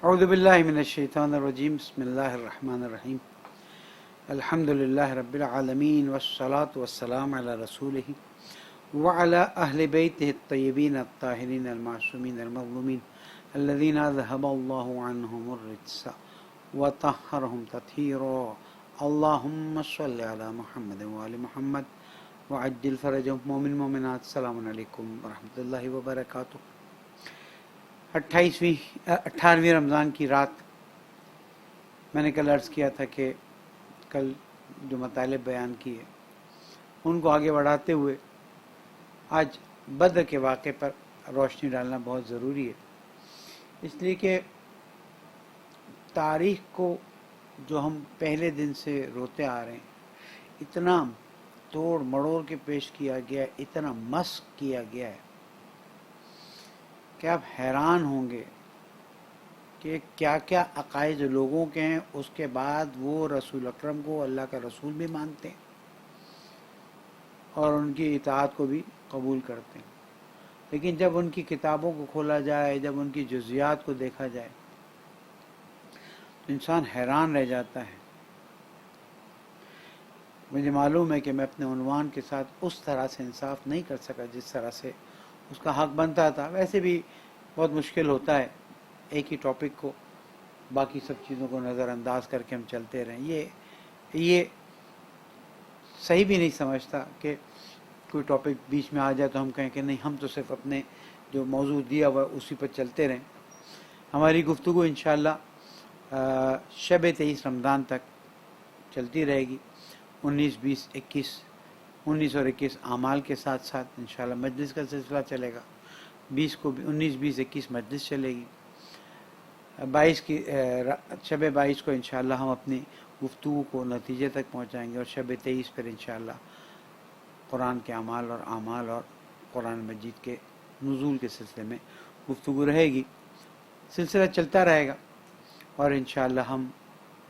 اعوذ باللہ من الشیطان الرجیم بسم اللہ الرحمن الرحیم الحمد للہ رب العالمین والصلاة والسلام علی رسولہ وعلی اہل بیتہ الطیبین الطاہرین المعصومین المظلومین الذین اذہب اللہ عنہم الرجس وطہرہم تطہیرا اللہم صلی علی محمد وآل محمد وعجل فرجہم مومن مومنات السلام علیکم ورحمۃ اللہ وبرکاتہ۔ 18ویں رمضان کی رات میں نے کل عرض کیا تھا کہ کل جو مطالب بیان کیے ان کو آگے بڑھاتے ہوئے آج بدر کے واقعے پر روشنی ڈالنا بہت ضروری ہے، اس لیے کہ تاریخ کو جو ہم پہلے دن سے روتے آ رہے ہیں اتنا توڑ مڑوڑ کے پیش کیا گیا ہے، اتنا مسخ کیا گیا ہے کہ آپ حیران ہوں گے کہ کیا کیا عقائد لوگوں کے ہیں، اس کے بعد وہ رسول اکرم کو اللہ کا رسول بھی مانتے ہیں اور ان کی اطاعت کو بھی قبول کرتے ہیں، لیکن جب ان کی کتابوں کو کھولا جائے، جب ان کی جزیات کو دیکھا جائے تو انسان حیران رہ جاتا ہے۔ مجھے معلوم ہے کہ میں اپنے عنوان کے ساتھ اس طرح سے انصاف نہیں کر سکا جس طرح سے اس کا حق بنتا تھا، ویسے بھی بہت مشکل ہوتا ہے ایک ہی ٹاپک کو باقی سب چیزوں کو نظر انداز کر کے ہم چلتے رہیں۔ یہ صحیح بھی نہیں سمجھتا کہ کوئی ٹاپک بیچ میں آ جائے تو ہم کہیں کہ نہیں، ہم تو صرف اپنے جو موضوع دیا ہوا اسی پر چلتے رہیں۔ ہماری گفتگو انشاءاللہ شب 23 رمضان تک چلتی رہے گی، 19، 20، 21، 19 اور 21 اعمال کے ساتھ ساتھ انشاءاللہ مجلس کا سلسلہ چلے گا۔ 20 کو 19، 20، 21 مجلس چلے گی۔ 22 کی شب 22 کو انشاءاللہ ہم اپنی گفتگو کو نتیجے تک پہنچائیں گے، اور شب 23 پر انشاءاللہ قرآن کے اعمال اور قرآن مجید کے نزول کے سلسلے میں گفتگو رہے گی۔ سلسلہ چلتا رہے گا اور انشاءاللہ ہم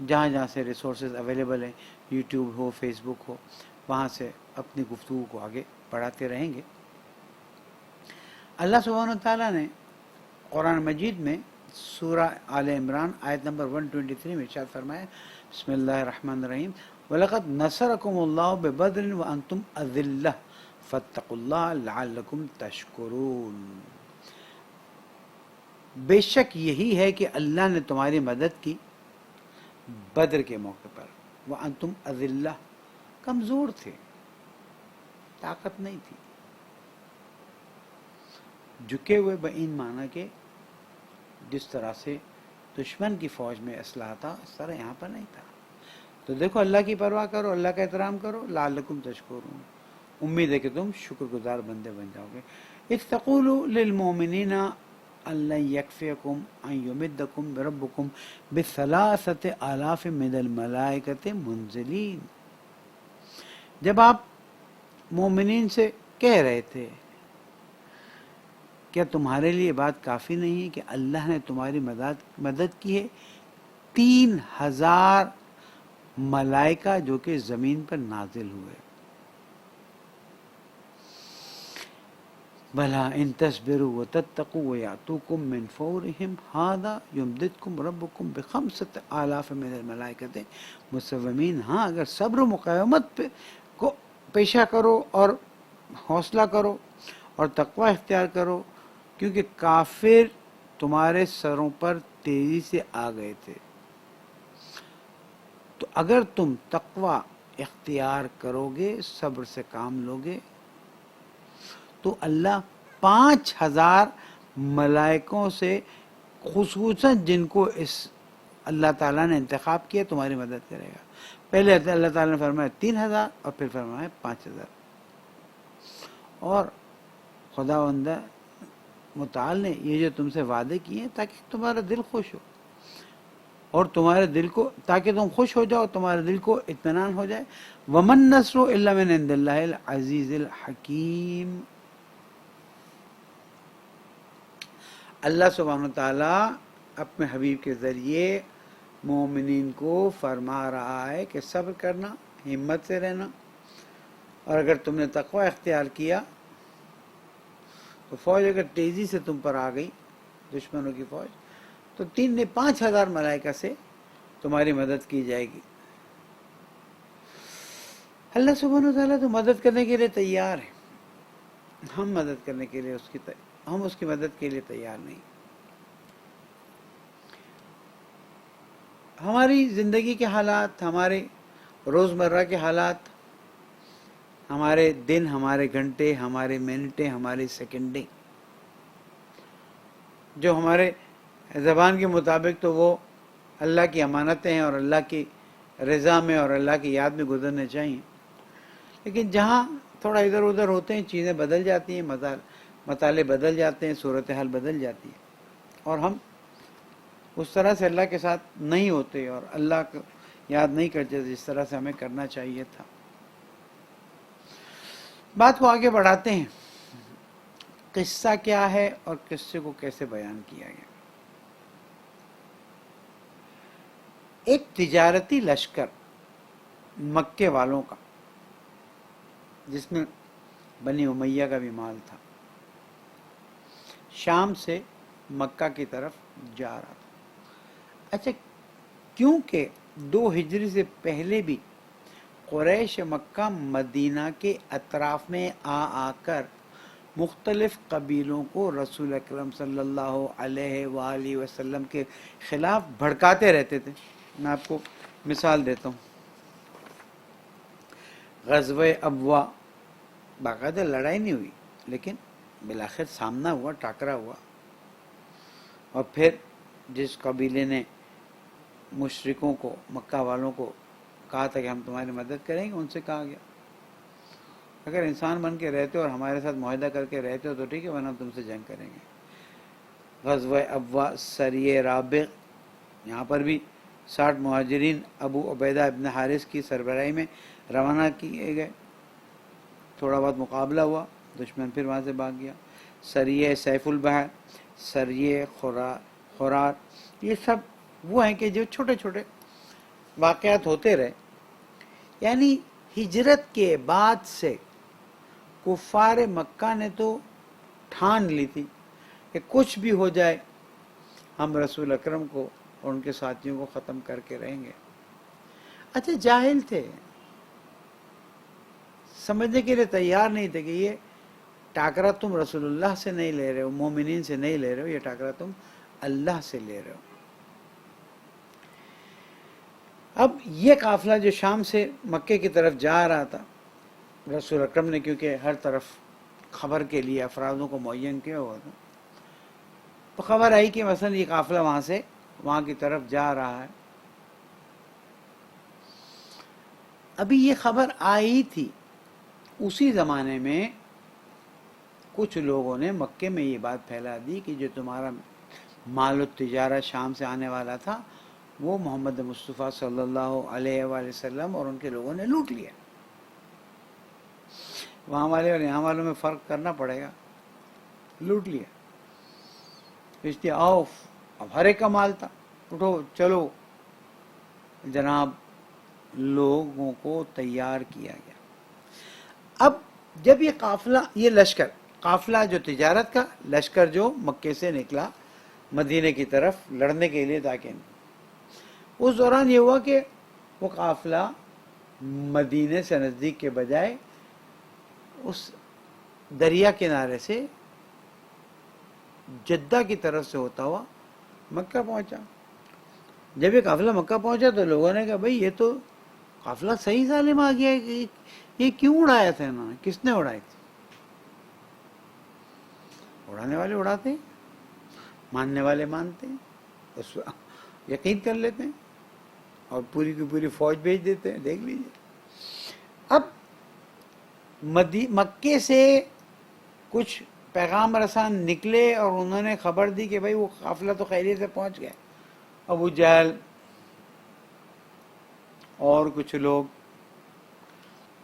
جہاں جہاں سے ریسورسز اویلیبل ہیں، یوٹیوب ہو، فیس بک ہو، وہاں سے اپنی گفتگو کو آگے بڑھاتے رہیں گے۔ اللہ سبحانہ وتعالیٰ نے قرآن مجید میں سورہ آل عمران آیت نمبر 123 میں ارشاد فرمایا، بسم اللہ الرحمن الرحیم، وَلَقَدْ نَصَرَكُمُ اللَّهُ بِبَدْرٍ وَأَنْتُمْ أَذِلَّةٌ فَاتَّقُوا اللَّهَ لَعَلَّكُمْ تَشْكُرُونَ۔ بے شک یہی ہے کہ اللہ نے تمہاری مدد کی بدر کے موقع پر، وَأَنْتُمْ أَذِلَّةٌ، کمزور تھے، طاقت نہیں تھی، جھکے ہوئے بین معنی کہ جس طرح سے دشمن کی فوج میں اسلحہ تھا اس طرح یہاں پر نہیں تھا۔ تو دیکھو، اللہ کی پرواہ کرو، اللہ کا احترام کرو، لعلکم تشکرون، امید ہے کہ تم شکر گزار بندے بن جاؤ گے۔ اذ تقول للمؤمنین ان لن یکفیکم ان یمدکم ربکم بثلاثۃ آلاف من الملائکۃ منزلین، جب آپ مومنین سے کہہ رہے تھے کیا تمہارے لیے بات کافی نہیں ہے کہ اللہ نے تمہاری مدد کی ہے 3000 ملائکہ جو کہ زمین پر نازل ہوئے۔ بھلا ان تصبروا وتتقوا ویاتوکم من فورہم ھذا یمددکم ربکم بخمسۃ آلاف من الملائکۃ مسومین، ہاں اگر صبر و مقاومت کو پیشہ کرو اور حوصلہ کرو اور تقوی اختیار کرو، کیونکہ کافر تمہارے سروں پر تیزی سے آ گئے تھے، تو اگر تم تقوی اختیار کرو گے، صبر سے کام لوگے، تو اللہ 5000 ملائکوں سے خصوصاً جن کو اس اللہ تعالیٰ نے انتخاب کیا تمہاری مدد کرے گا۔ پہلے اللہ تعالیٰ نے فرمایا 3000 اور پھر فرمایا 5000، اور خداوند متعال نے یہ جو تم سے وعدے کیے ہیں تاکہ تمہارا دل خوش ہو، اور تمہارے دل کو، تاکہ تم خوش ہو جاؤ، تمہارے دل کو اطمینان ہو جائے۔ وَمَن النَّصْرُ إِلَّا مِنْ عِنْدِ اللَّهِ الْعَزِيزِ الْحَكِيمِ، اللہ سبحانہ تعالیٰ اپنے حبیب کے ذریعے مومنین کو فرما رہا ہے کہ صبر کرنا، ہمت سے رہنا، اور اگر تم نے تقوی اختیار کیا تو فوج اگر تیزی سے تم پر آ گئی، دشمنوں کی فوج، تو 3 نے 5,000 ملائکہ سے تمہاری مدد کی جائے گی۔ اللہ سبحانہ وتعالیٰ تو مدد کرنے کے لیے تیار ہے، ہم مدد کرنے کے لیے ہم اس کی مدد کے لیے تیار نہیں۔ ہماری زندگی کے حالات، ہمارے روزمرہ کے حالات، ہمارے دن، ہمارے گھنٹے، ہمارے منٹیں، ہماری سیکنڈیں، جو ہمارے زبان کے مطابق تو وہ اللہ کی امانتیں ہیں اور اللہ کی رضا میں اور اللہ کی یاد میں گزرنے چاہیے، لیکن جہاں تھوڑا ادھر ادھر ہوتے ہیں، چیزیں بدل جاتی ہیں، مطالعے بدل جاتے ہیں، صورتحال بدل جاتی ہے، اور ہم اس طرح سے اللہ کے ساتھ نہیں ہوتے اور اللہ کو یاد نہیں کرتے جس طرح سے ہمیں کرنا چاہیے تھا۔ بات کو آگے بڑھاتے ہیں، قصہ کیا ہے اور قصے کو کیسے بیان کیا گیا۔ ایک تجارتی لشکر مکے والوں کا، جس میں بنی امیہ کا بھی مال تھا، شام سے مکہ کی طرف جا رہا تھا۔ اچھا، کیونکہ 2 ہجری سے پہلے بھی قریش مکہ مدینہ کے اطراف میں آ کر مختلف قبیلوں کو رسول اکرم صلی اللہ علیہ وآلہ وسلم کے خلاف بھڑکاتے رہتے تھے۔ میں آپ کو مثال دیتا ہوں۔ غزوہ ابوا، باقاعدہ لڑائی نہیں ہوئی لیکن بالآخر سامنا ہوا، ٹاکرا ہوا، اور پھر جس قبیلے نے مشرکوں کو، مکہ والوں کو کہا تھا کہ ہم تمہاری مدد کریں گے، ان سے کہا گیا اگر انسان بن کے رہتے اور ہمارے ساتھ معاہدہ کر کے رہتے ہو تو ٹھیک ہے، ورنہ تم سے جنگ کریں گے۔ غزوہ ابوا، سریہ رابغ، یہاں پر بھی 60 مہاجرین ابو عبیدہ ابن حارث کی سربراہی میں روانہ کیے گئے، تھوڑا بہت مقابلہ ہوا، دشمن پھر وہاں سے بھاگ گیا۔ سریہ سیف البحر، سریہ خرار، یہ سب وہ ہیں کہ جو چھوٹے چھوٹے واقعات ہوتے رہے۔ یعنی ہجرت کے بعد سے کفار مکہ نے تو ٹھان لی تھی کہ کچھ بھی ہو جائے ہم رسول اکرم کو اور ان کے ساتھیوں کو ختم کر کے رہیں گے۔ اچھا، جاہل تھے، سمجھنے کے لیے تیار نہیں تھے کہ یہ ٹاکرا تم رسول اللہ سے نہیں لے رہے ہو، مومنین سے نہیں لے رہے ہو، یہ ٹاکرا تم اللہ سے لے رہے ہو۔ اب یہ قافلہ جو شام سے مکے کی طرف جا رہا تھا، رسول اکرم نے کیونکہ ہر طرف خبر کے لیے افرادوں کو معین کیا ہوا تھا، تو خبر آئی کہ مثلا یہ قافلہ وہاں کی طرف جا رہا ہے۔ ابھی یہ خبر آئی تھی، اسی زمانے میں کچھ لوگوں نے مکے میں یہ بات پھیلا دی کہ جو تمہارا مال التجارہ شام سے آنے والا تھا وہ محمد مصطفیٰ صلی اللہ علیہ وآلہ وسلم اور ان کے لوگوں نے لوٹ لیا۔ وہاں والے اور یہاں والوں میں فرق کرنا پڑے گا، لوٹ لیا، اس لیے آؤ، اب ہر ایک کا مال تھا، اٹھو چلو، جناب لوگوں کو تیار کیا گیا۔ اب جب یہ قافلہ، یہ لشکر، قافلہ جو تجارت کا، لشکر جو مکے سے نکلا مدینے کی طرف لڑنے کے لیے، تاکہ اس دوران یہ ہوا کہ وہ قافلہ مدینے سے نزدیک کے بجائے اس دریا کنارے سے جدہ کی طرف سے ہوتا ہوا مکہ پہنچا۔ جب یہ قافلہ مکہ پہنچا تو لوگوں نے کہا بھئی یہ تو قافلہ صحیح سالم آ گیا ہے، یہ کیوں اڑایا تھا انہوں نے، کس نے اڑائی تھی؟ اڑانے والے اڑاتے ہیں، ماننے والے مانتے ہیں، اس یقین کر لیتے ہیں اور پوری کی پوری فوج بھیج دیتے ہیں۔ دیکھ لیجیے، اب مکے سے کچھ پیغام رسان نکلے اور انہوں نے خبر دی کہ بھئی وہ قافلہ تو خیریت سے پہنچ گیا۔ ابو جہل اور کچھ لوگ،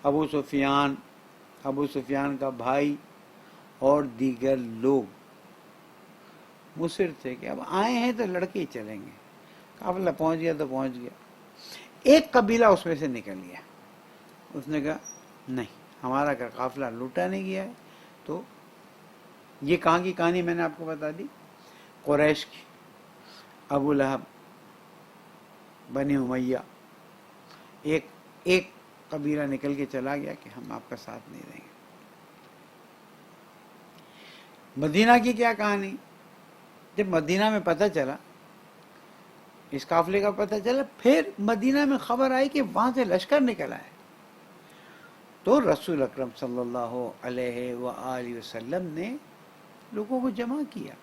ابو سفیان کا بھائی اور دیگر لوگ مصر تھے کہ اب آئے ہیں تو لڑکے ہی چلیں گے، قافلہ پہنچ گیا تو پہنچ گیا۔ ایک قبیلہ اس میں سے نکل گیا، اس نے کہا نہیں، ہمارا قافلہ لوٹا نہیں گیا ہے۔ تو یہ کہاں کی کہانی میں نے آپ کو بتا دی، قریش کی۔ ابو لہب، بنی امیہ، ایک قبیلہ نکل کے چلا گیا کہ ہم آپ کا ساتھ نہیں دیں گے۔ مدینہ کی کیا کہانی؟ جب مدینہ میں پتہ چلا، اس قافلے کا پتہ چلا، پھر مدینہ میں خبر آئی کہ وہاں سے لشکر نکل آئے، تو رسول اکرم صلی اللہ علیہ وآلہ وسلم نے لوگوں کو جمع کیا،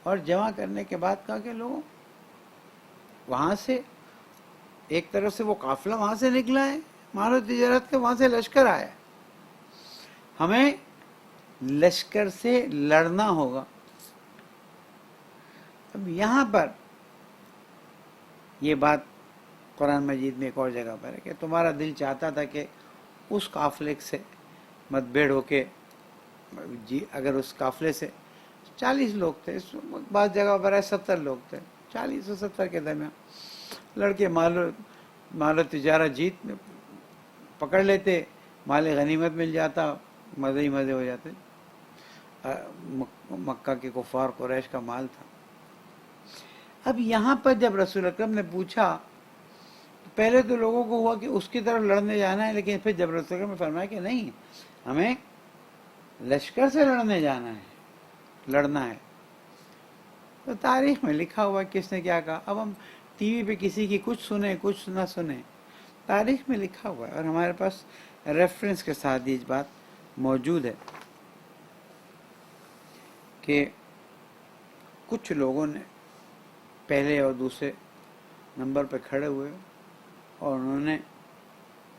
اور جمع کرنے کے بعد کہا کہ لوگوں، وہاں سے ایک طرف سے وہ قافلہ وہاں سے نکلا ہے مال و تجارت کا، وہاں سے لشکر آیا، ہمیں لشکر سے لڑنا ہوگا۔ اب یہاں پر یہ بات قرآن مجید میں ایک اور جگہ پر ہے کہ تمہارا دل چاہتا تھا کہ اس قافلے سے متبھیڑ ہو کے، جی اگر اس قافلے سے 40 لوگ تھے، بعض جگہ پر ہے 70 لوگ تھے، 40 اور 70 کے درمیان لڑکے مال و تجارت جیت میں پکڑ لیتے، مال غنیمت مل جاتا، مزے ہی مزے ہو جاتے۔ مکہ کے کفار قریش کا مال تھا۔ اب یہاں پر جب رسول اکرم نے پوچھا، پہلے تو لوگوں کو ہوا کہ اس کی طرف لڑنے جانا ہے، لیکن پھر جب رسول اکرم نے فرمایا کہ نہیں، ہمیں لشکر سے لڑنے جانا ہے، لڑنا ہے، تو تاریخ میں لکھا ہوا کس نے کیا کہا۔ اب ہم ٹی وی پہ کسی کی کچھ سنیں کچھ نہ سنیں، تاریخ میں لکھا ہوا ہے، اور ہمارے پاس ریفرنس کے ساتھ یہ بات موجود ہے کہ کچھ لوگوں نے پہلے اور دوسرے نمبر پہ کھڑے ہوئے اور انہوں نے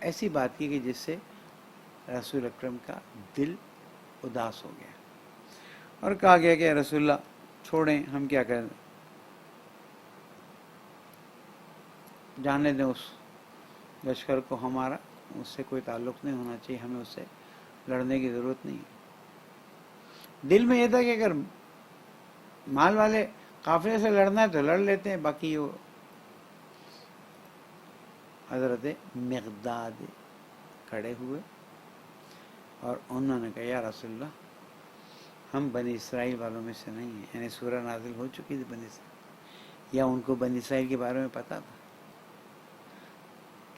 ایسی بات کی کہ جس سے رسول اکرم کا دل اداس ہو گیا، اور کہا گیا کہ رسول اللہ چھوڑیں، ہم کیا کریں، جانے دیں اس لشکر کو، ہمارا اس سے کوئی تعلق نہیں ہونا چاہیے، ہمیں اس سے لڑنے کی ضرورت نہیں ہے۔ دل میں یہ تھا کہ اگر مال والے قافلے سے لڑنا ہے تو لڑ لیتے ہیں، باقی وہ حضرت مقداد کھڑے ہوئے اور انہوں نے کہا یا رسول اللہ، ہم بنی اسرائیل والوں میں سے نہیں ہیں، یعنی سورہ نازل ہو چکی تھی بنی اسرائیل، یا ان کو بنی اسرائیل کے بارے میں پتا تھا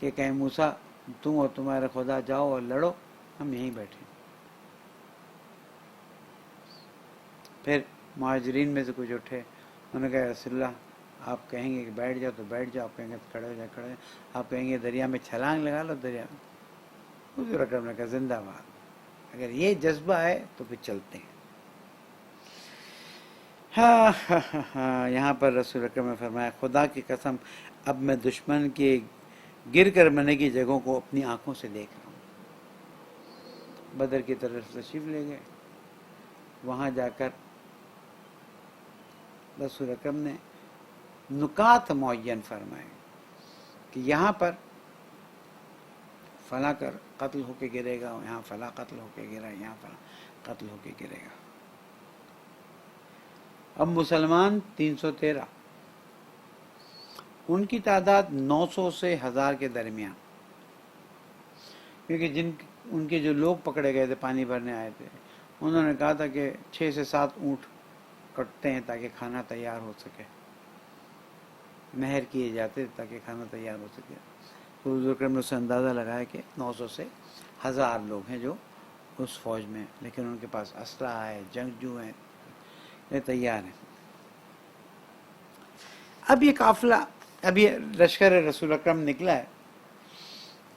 کہ کہیں موسیٰ تم اور تمہارے خدا جاؤ اور لڑو، ہم یہیں بیٹھے۔ پھر مہاجرین میں سے کچھ اٹھے، انہوں نے کہا رسول اللہ، آپ کہیں گے کہ بیٹھ جاؤ تو بیٹھ جاؤ، آپ کہیں گے کھڑے ہو جاؤ کھڑے ہو جاؤ، آپ کہیں گے دریا میں چھلانگ لگا لو دریا میں۔ حضور اکرم نے کہا زندہ باد، اگر یہ جذبہ ہے تو پھر چلتے ہیں۔ یہاں پر رسول اکرم نے فرمایا خدا کی قسم، اب میں دشمن کے گر کر مرنے کی جگہوں کو اپنی آنکھوں سے دیکھ رہا ہوں۔ بدر کی طرف تشریف لے گئے، وہاں جا کر رسول اکرم نے نکات معین فرمائے کہ یہاں پر فلاں کر قتل ہو کے گرے گا، یہاں فلاں قتل ہو کے گرا، یہاں فلاں قتل ہو کے گرے گا۔ اب مسلمان 313، ان کی تعداد 900 سے 1000 کے درمیان، کیونکہ ان کے جو لوگ پکڑے گئے تھے پانی بھرنے آئے تھے، انہوں نے کہا تھا کہ 6 سے 7 اونٹ کٹتے ہیں تاکہ کھانا تیار ہو سکے، مہر کیے جاتے تاکہ کھانا تیار ہو سکے۔ تو حضور اکرم نے اس سے اندازہ لگایا کہ 900 سے 1000 لوگ ہیں جو اس فوج میں، لیکن ان کے پاس اسلحہ ہے، جنگجو ہیں، یہ تیار ہیں۔ اب یہ قافلہ، اب یہ لشکر رسول اکرم نکلا ہے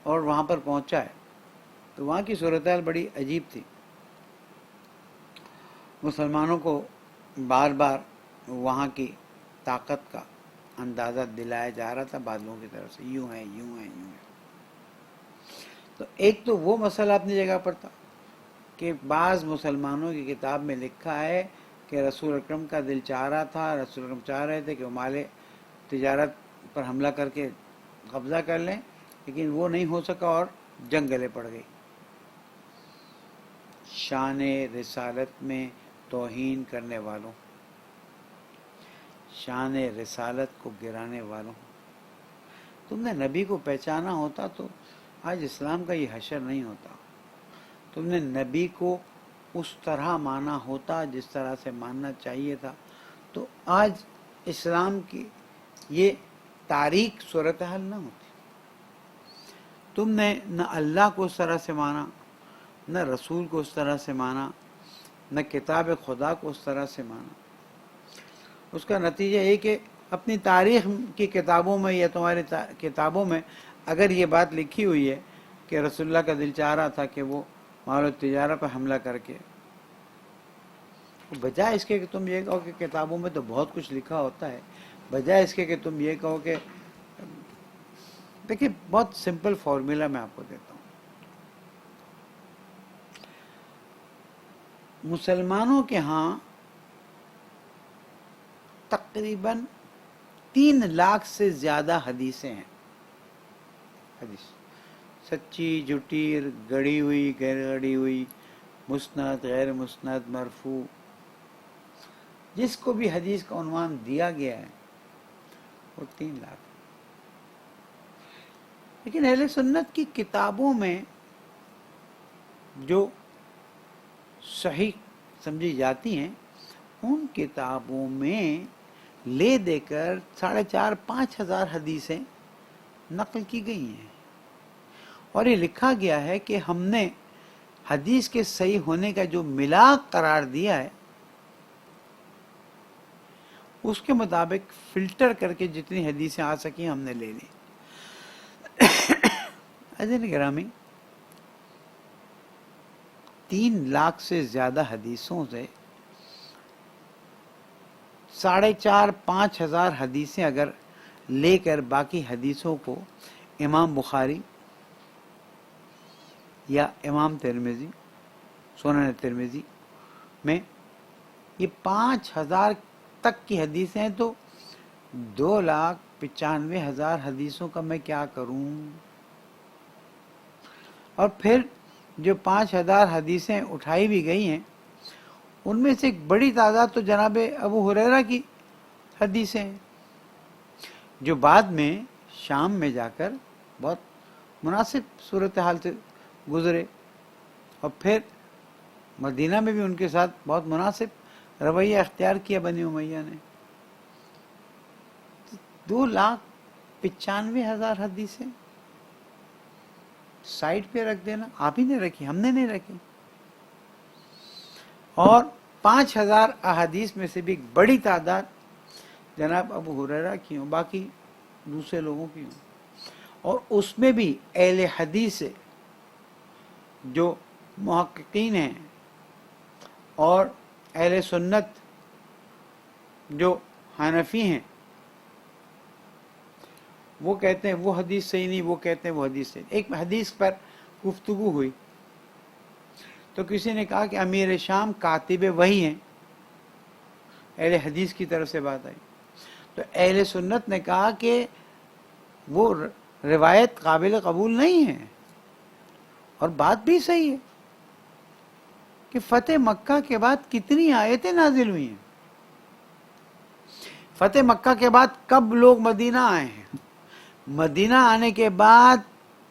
اور وہاں پر پہنچا ہے، تو وہاں کی صورتحال بڑی عجیب تھی۔ مسلمانوں کو بار بار وہاں کی طاقت کا اندازہ دلایا جا رہا تھا بعض لوگوں کی طرف سے، یوں ہے یوں ہے یوں ہے۔ تو ایک تو وہ مسئلہ اپنی جگہ پر تھا کہ بعض مسلمانوں کی کتاب میں لکھا ہے کہ رسول اکرم کا دل چاہ رہا تھا، رسول اکرم چاہ رہے تھے کہ وہ مال تجارت پر حملہ کر کے قبضہ کر لیں، لیکن وہ نہیں ہو سکا اور جنگ گلے پڑ گئی۔ شان رسالت میں توہین کرنے والوں، شان رسالت کو گرانے والوں، تم نے نبی کو پہچانا ہوتا تو آج اسلام کا یہ حشر نہیں ہوتا۔ تم نے نبی کو اس طرح مانا ہوتا جس طرح سے ماننا چاہیے تھا، تو آج اسلام کی یہ تاریخ صورتحال نہ ہوتی. تم نے نہ اللہ کو اس طرح سے مانا، نہ رسول کو اس طرح سے مانا، نہ کتاب خدا کو اس طرح سے مانا. اس کا نتیجہ یہ کہ اپنی تاریخ کی کتابوں میں یا تمہاری کتابوں میں اگر یہ بات لکھی ہوئی ہے کہ رسول اللہ کا دل چاہ رہا تھا کہ وہ مال و تجارہ پر حملہ کر کے، بجائے اس کے کہ تم یہ کہو کہ کتابوں میں تو بہت کچھ لکھا ہوتا ہے، بجائے اس کے کہ تم یہ کہو کہ دیکھیے بہت سمپل فارمولا میں آپ کو دیتا ہوں. مسلمانوں کے ہاں تقریباً 3 لاکھ سے زیادہ حدیثیں ہیں. حدیث سچی، جھوٹی، گڑی ہوئی، غیر گڑی ہوئی، مسند، غیر مسند، مرفوع، جس کو بھی حدیث کا عنوان دیا گیا ہے وہ 3 لاکھ. لیکن اہل سنت کی کتابوں میں جو صحیح سمجھی جاتی ہیں ان کتابوں میں لے دے کر 4,500-5 ہزار حدیثیں نقل کی گئی ہیں، اور یہ لکھا گیا ہے کہ ہم نے حدیث کے صحیح ہونے کا جو ملاک قرار دیا ہے اس کے مطابق فلٹر کر کے جتنی حدیثیں آ سکیں ہم نے لے لی. عزیزان گرامی، 3 لاکھ سے زیادہ حدیثوں سے 4,500-5 ہزار حدیثیں اگر لے کر باقی حدیثوں کو امام بخاری یا امام ترمذی، سنن ترمذی میں یہ 5,000 تک کی حدیثیں ہیں تو 2,95,000 حدیثوں کا میں کیا کروں؟ اور پھر جو 5,000 حدیثیں اٹھائی بھی گئی ہیں ان میں سے ایک بڑی تعداد تو جناب ابو ہریرہ کی حدیثیں ہیں جو بعد میں شام میں جا کر بہت مناسب صورتحال سے گزرے، اور پھر مدینہ میں بھی ان کے ساتھ بہت مناسب رویہ اختیار کیا بنی امیہ نے. 2,95,000 حدیثیں سائٹ پہ رکھ دینا، آپ ہی نے رکھی، ہم نے نہیں رکھی. اور 5,000 احادیث میں سے بھی ایک بڑی تعداد جناب ابو ہریرہ کی ہوں، باقی دوسرے لوگوں کی ہوں. اور اس میں بھی اہل حدیث سے جو محققین ہیں اور اہل سنت جو حنفی ہیں وہ کہتے ہیں وہ حدیث صحیح نہیں، وہ کہتے ہیں وہ حدیث صحیح. ایک حدیث پر گفتگو ہوئی تو کسی نے کہا کہ امیر شام کاتب وحی ہیں، اہل حدیث کی طرف سے بات آئی تو اہل سنت نے کہا کہ وہ روایت قابل قبول نہیں ہے. اور بات بھی صحیح ہے کہ فتح مکہ کے بعد کتنی آیتیں نازل ہوئی ہیں، فتح مکہ کے بعد کب لوگ مدینہ آئے ہیں، مدینہ آنے کے بعد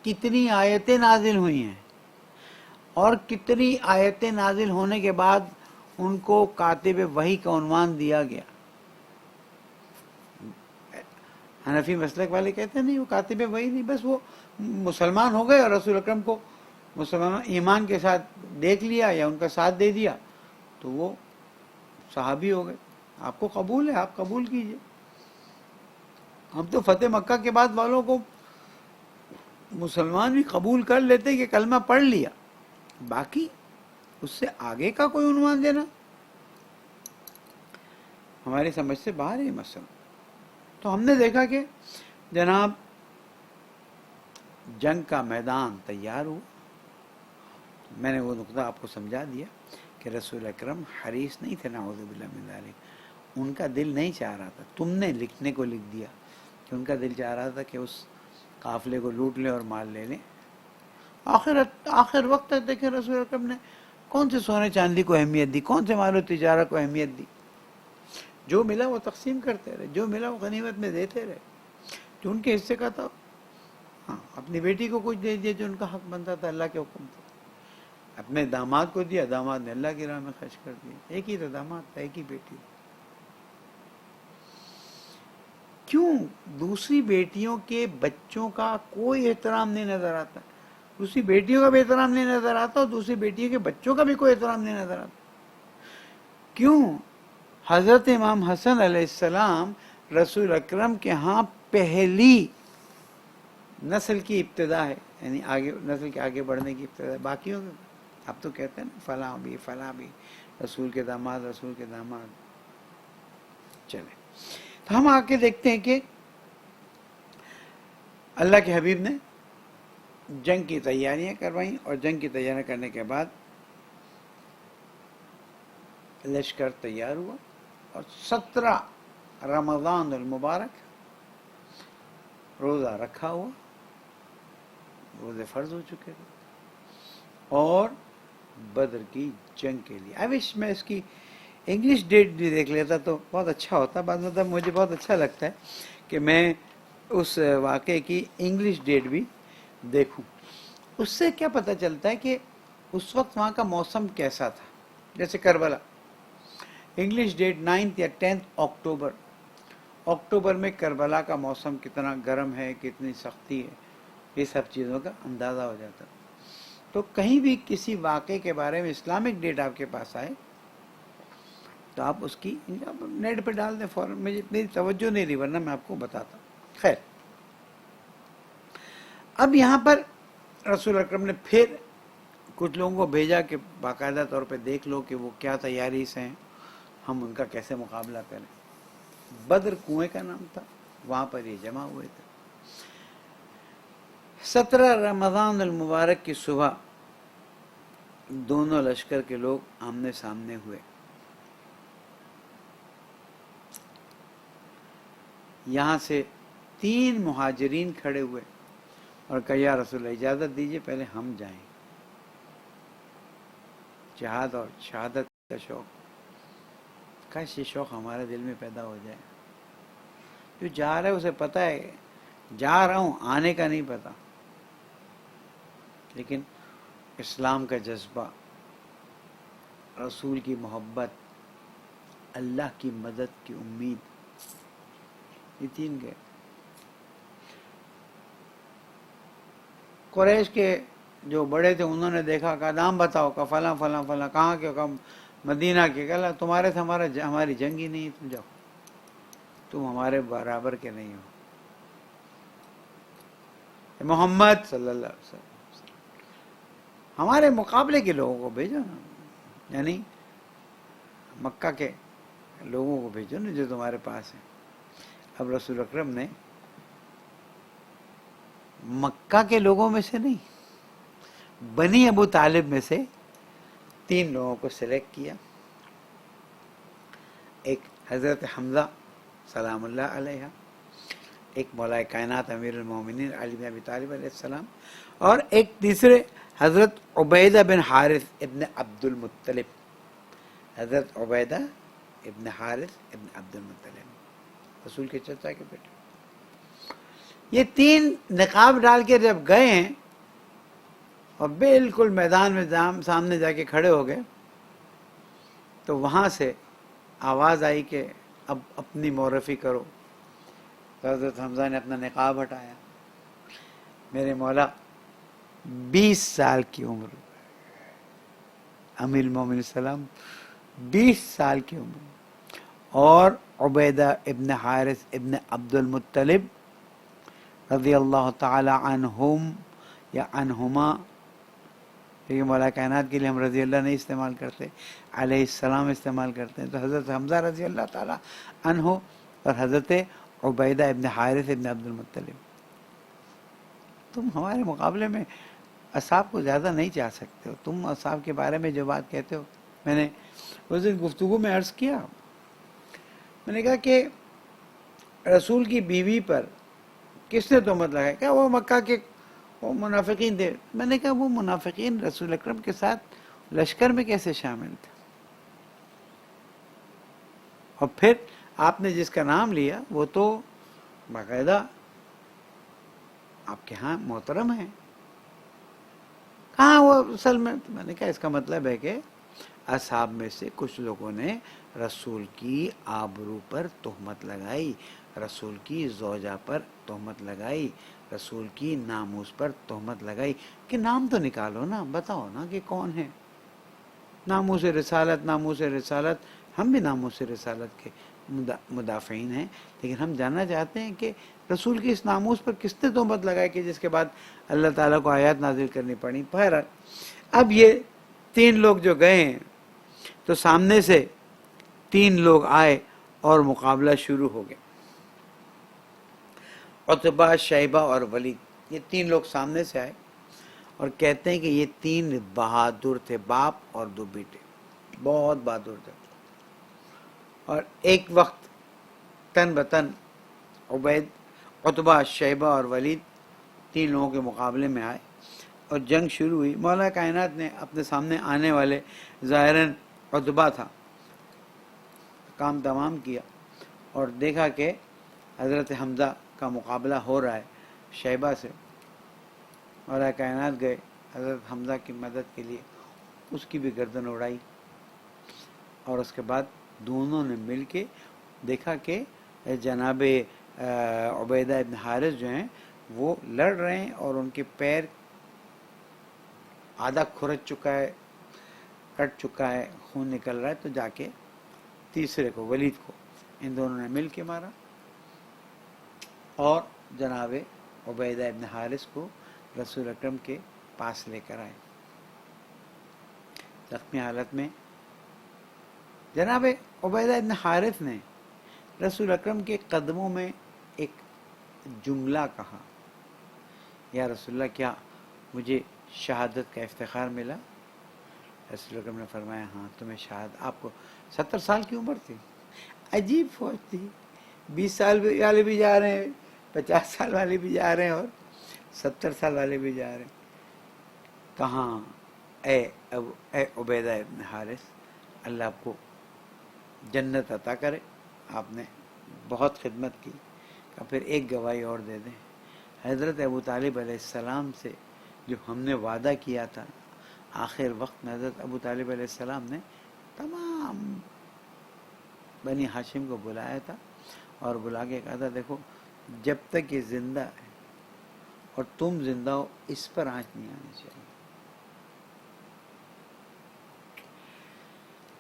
کتنی آیتیں نازل ہوئی ہیں، اور کتنی آیتیں نازل ہونے کے بعد ان کو کاتب وحی کا عنوان دیا گیا. حنفی مسلک والے کہتے ہیں نہیں وہ کاتب وحی نہیں، بس وہ مسلمان ہو گئے اور رسول اکرم کو مسلمان ایمان کے ساتھ دیکھ لیا یا ان کا ساتھ دے دیا تو وہ صحابی ہو گئے. آپ کو قبول ہے، آپ قبول کیجئے. ہم تو فتح مکہ کے بعد والوں کو مسلمان بھی قبول کر لیتے کہ کلمہ پڑھ لیا، باقی اس سے آگے کا کوئی عنوان دینا ہماری سمجھ سے باہر ہے مسئلہ. تو ہم نے دیکھا کہ جناب جنگ کا میدان تیار ہوا. میں نے وہ نقطہ آپ کو سمجھا دیا کہ رسول اکرم حریص نہیں تھے نعوذ باللہ من ذالک، ان کا دل نہیں چاہ رہا تھا، تم نے لکھنے کو لکھ دیا کہ ان کا دل چاہ رہا تھا کہ اس قافلے کو لوٹ لیں اور مال لے لیں. آخر وقت تک دیکھیں رسول اکرم نے کون سے سونے چاندی کو اہمیت دی، کون سے مال و تجارہ کو اہمیت دی. جو ملا وہ تقسیم کرتے رہے، جو ملا وہ غنیمت میں دیتے رہے، جو ان کے حصے کا تھا. ہاں اپنی بیٹی کو کچھ دے دیا جو ان کا حق بنتا تھا، اللہ کے حکم تھا. اپنے داماد کو دیا، داماد نے اللہ کی راہ میں خرچ کر دیا. ایک ہی تھا داماد تھا، ایک ہی بیٹی. کیوں دوسری بیٹیوں کے بچوں کا کوئی احترام نہیں نظر آتا؟ دوسری بیٹیوں کا بھی احترام نہیں نظر آتا اور دوسری بیٹیوں کے بچوں کا بھی کوئی احترام نہیں نظر آتا. کیوں؟ حضرت امام حسن علیہ السلام رسول اکرم کے ہاں پہلی نسل کی ابتدا ہے، یعنی آگے نسل کے آگے بڑھنے کی ابتدا ہے. باقیوں اب تو کہتے ہیں نا فلاں بھی رسول کے داماد، رسول کے داماد. چلے تو ہم آ کے دیکھتے ہیں کہ اللہ کے حبیب نے جنگ کی تیاریاں کروائیں، اور جنگ کی تیاریاں کرنے کے بعد لشکر تیار ہوا، اور 17 رمضان المبارک روزہ رکھا ہوا، روزے فرض ہو چکے تھے، اور بدر کی جنگ کے لیے. اوش میں اس کی انگلش ڈیٹ بھی دیکھ لیتا تو بہت اچھا ہوتا. بعض مطلب مجھے بہت اچھا لگتا ہے کہ میں اس واقعے کی انگلش ڈیٹ بھی دیکھوں. اس سے کیا پتہ چلتا ہے کہ اس وقت وہاں کا موسم کیسا تھا. جیسے کربلا، انگلش ڈیٹ 9 یا 10 اکتوبر. اکتوبر میں کربلا کا موسم کتنا گرم ہے، کتنی سختی ہے، یہ سب چیزوں کا اندازہ ہو جاتا. تو کہیں بھی کسی واقعے کے بارے میں اسلامک ڈیٹ آپ کے پاس آئے تو آپ اس کی نیٹ پہ ڈال دیں فوراً. مجھے میری توجہ نہیں رہی ورنہ میں آپ کو بتاتا. خیر، اب یہاں پر رسول اکرم نے پھر کچھ لوگوں کو بھیجا کہ باقاعدہ طور پہ دیکھ لو کہ وہ کیا تیاری سے ہیں، ہم ان کا کیسے مقابلہ کریں. بدر کنویں کا نام تھا، وہاں پر یہ جمع ہوئے تھے. 17 رمضان المبارک کی صبح دونوں لشکر کے لوگ آمنے سامنے ہوئے. یہاں سے 3 مہاجرین کھڑے ہوئے اور کہا یا رسول اللہ اجازت دیجئے پہلے ہم جائیں. جہاد اور شہادت کا شوق، کاش یہ شوق ہمارے دل میں پیدا ہو جائے. جو جا رہا ہے اسے پتہ ہے جا رہا ہوں، آنے کا نہیں پتا، لیکن اسلام کا جذبہ، رسول کی محبت، اللہ کی مدد کی امید، یہ 3 گئے. قریش کے جو بڑے تھے انہوں نے دیکھا، کہا نام بتاؤ، کہا فلاں فلاں فلاں. کہاں کے؟ کہا مدینہ کے. کہا تمہارے سے ہماری جنگ ہی نہیں، تم جاؤ، تم ہمارے برابر کے نہیں ہو. محمد صلی اللہ علیہ وسلم ہمارے مقابلے کے لوگوں کو بھیجو نا، یعنی مکہ کے لوگوں کو بھیجو نا جو تمہارے پاس ہیں. اب رسول اکرم نے مکہ کے لوگوں میں سے نہیں، بنی ابو طالب میں سے 3 لوگوں کو سلیکٹ کیا. ایک حضرت حمزہ سلام اللہ علیہ، ایک مولا کائنات امیر المومنین علی بن ابی طالب علیہ السلام، اور ایک تیسرے حضرت عبیدہ بن حارث ابن عبد المطلب. حضرت عبیدہ ابن حارث ابن عبد المطلب، رسول کے چچا کے بیٹے. یہ 3 نقاب ڈال کے جب گئے ہیں اور بالکل میدان میں سامنے جا کے کھڑے ہو گئے تو وہاں سے آواز آئی کہ اب اپنی معرفی کرو. حضرت حمزہ نے اپنا نقاب ہٹایا. میرے مولا 20 سال کی عمر، امیر المومنین السلام 20 سال کی عمر، اور عبیدہ ابن حارث ابن عبد المطلب رضی اللہ تعالی عنہم یا عنہما، کیونکہ مولا کائنات کے لیے ہم رضی اللہ نہیں استعمال کرتے، علیہ السلام استعمال کرتے ہیں. تو حضرت حمزہ رضی اللہ تعالی عنہ اور حضرت عبیدہ ابن حارث ابن عبد المطلب. تم ہمارے مقابلے میں اصحاب کو زیادہ نہیں چاہ سکتے ہو. تم اصحاب کے بارے میں جو بات کہتے ہو، میں نے اس دن گفتگو میں عرض کیا، میں نے کہا کہ رسول کی بیوی پر کس نے تہمت لگائی؟ کہ وہ مکہ کے وہ منافقین تھے. میں نے کہا وہ منافقین رسول اکرم کے ساتھ لشکر میں کیسے شامل تھے؟ اور پھر آپ نے جس کا نام لیا وہ تو باقاعدہ آپ کے ہاں محترم ہیں. کہاں وہ اصل میں؟ میں نے کہا اس کا مطلب ہے کہ اصحاب میں سے کچھ لوگوں نے رسول کی آبرو پر تہمت لگائی، رسول کی زوجہ پر تہمت لگائی، رسول کی ناموس پر تہمت لگائی کہ نام تو نکالو نا، بتاؤ نا کہ کون ہے۔ ناموس رسالت، ناموس رسالت، ہم بھی ناموس رسالت کے مدافعین ہیں، لیکن ہم جاننا چاہتے ہیں کہ رسول کی اس ناموس پر کس نے تہمت لگائی کہ جس کے بعد اللہ تعالیٰ کو آیات نازل کرنی پڑی۔ بہرحال اب یہ 3 لوگ جو گئے ہیں تو سامنے سے 3 لوگ آئے اور مقابلہ شروع ہو گیا۔ عتبہ، شیبہ اور ولید، یہ 3 لوگ سامنے سے آئے اور کہتے ہیں کہ یہ 3 بہادر تھے، باپ اور 2 بیٹے، بہت بہادر تھے، اور ایک وقت تن بتن عتبہ، شیبہ اور ولید 3 لوگوں کے مقابلے میں آئے اور جنگ شروع ہوئی۔ مولا کائنات نے اپنے سامنے آنے والے، ظاہراً عتبہ تھا، کام تمام کیا اور دیکھا کہ حضرت حمزہ کا مقابلہ ہو رہا ہے شیبہ سے۔ مولا کائنات گئے حضرت حمزہ کی مدد کے لیے، اس کی بھی گردن اڑائی، اور اس کے بعد دونوں نے مل کے دیکھا کہ جناب عبیدہ ابن حارث جو ہیں وہ لڑ رہے ہیں اور ان کے پیر آدھا کھرچ چکا ہے، کٹ چکا ہے، خون نکل رہا ہے، تو جا کے تیسرے کو، ولید کو، ان دونوں نے مل کے مارا اور جناب عبیدہ ابن حارث کو رسول اکرم کے پاس لے کر آئے زخمی حالت میں۔ جناب عبیدہ ابن حارث نے رسول اکرم کے قدموں میں ایک جملہ کہا، یا رسول اللہ کیا مجھے شہادت کا افتخار ملا؟ رسول اکرم نے فرمایا ہاں تمہیں شہادت، آپ کو 70 سال کی عمر تھی، عجیب فوج تھی، 20 سال والے بھی جا رہے ہیں، 50 سال والے بھی جا رہے ہیں اور 70 سال والے بھی جا رہے ہیں۔ کہاں اے عبیدہ ابن حارث، اللہ آپ کو جنت عطا کرے، آپ نے بہت خدمت کی، کہ پھر ایک گواہی اور دے دیں۔ حضرت ابو طالب علیہ السلام سے جو ہم نے وعدہ کیا تھا، آخر وقت میں حضرت ابو طالب علیہ السلام نے تمام بنی ہاشم کو بلایا تھا اور بلا کے کہا تھا دیکھو جب تک یہ زندہ ہے اور تم زندہ ہو اس پر آنچ نہیں آنی چاہیے۔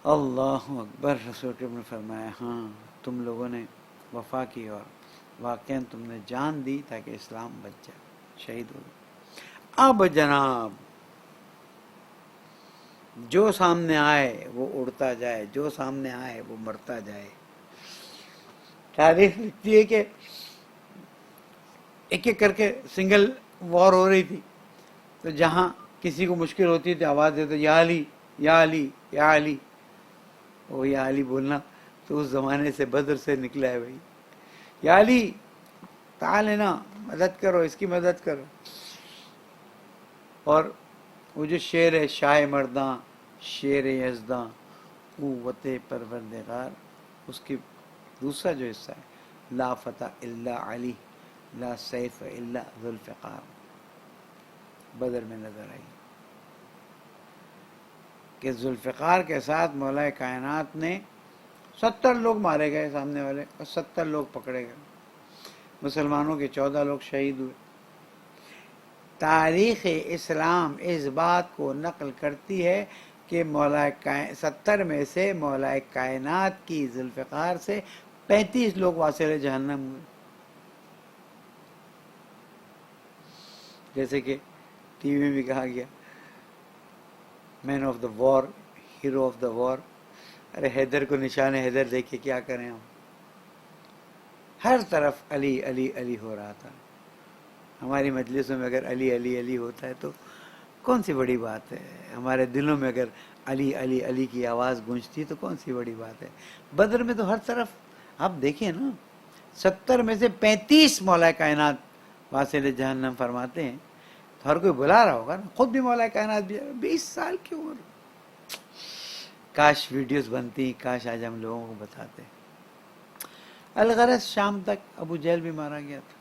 اللہ اکبر۔ رسول اکرم نے فرمایا ہاں تم لوگوں نے وفا کی اور واقعاً تم نے جان دی تاکہ اسلام بچ جائے، شہید ہو گئے۔ اب جناب جو سامنے آئے وہ اڑتا جائے، جو سامنے آئے وہ مرتا جائے۔ تاریخ لکھتی ہے کہ ایک ایک کر کے سنگل وار ہو رہی تھی، تو جہاں کسی کو مشکل ہوتی تھی آواز دیتے یا علی یا علی یا علی، وہ یا علی بولنا تو اس زمانے سے بدر سے نکلا ہے بھائی، یا علی تعال نا مدد کرو، اس کی مدد کرو۔ اور وہ جو شعر ہے شاہ مرداں شیر یزداں قوت پروردگار، اس کی دوسرا جو حصہ ہے لا فتح الا علی لا سیف الا ذوالفقار، بدر میں نظر آئی کہ ذوالفقار کے ساتھ مولا کائنات نے 70 لوگ مارے گئے سامنے والے اور 70 لوگ پکڑے گئے، مسلمانوں کے 14 لوگ شہید ہوئے۔ تاریخ اسلام اس بات کو نقل کرتی ہے کہ 70 میں سے مولا کائنات کی ذوالفقار سے 35 لوگ واصل جہنم ہوئے، جیسے کہ ٹی وی میں بھی کہا گیا man of the war, hero of the war. ارے حیدر کو نشان حیدر دیکھ کے کیا کریں ہم، ہر طرف علی علی علی ہو رہا تھا۔ ہماری مجلسوں میں اگر علی علی علی ہوتا ہے تو کون سی بڑی بات ہے، ہمارے دلوں میں اگر علی علی علی کی آواز گونجتی تو کون سی بڑی بات ہے۔ بدر میں تو ہر طرف آپ دیکھیں نا، 70 میں سے 35 مولا کائنات واصل جہنم فرماتے ہیں، تو ہر کوئی بلا رہا ہوگا نا، خود بھی مولا کائنات بھی 20 سال کی عمر۔ کاش ویڈیوز بنتی، کاش آج ہم لوگوں کو بتاتے۔ الغرض شام تک ابو جہل بھی مارا گیا تھا،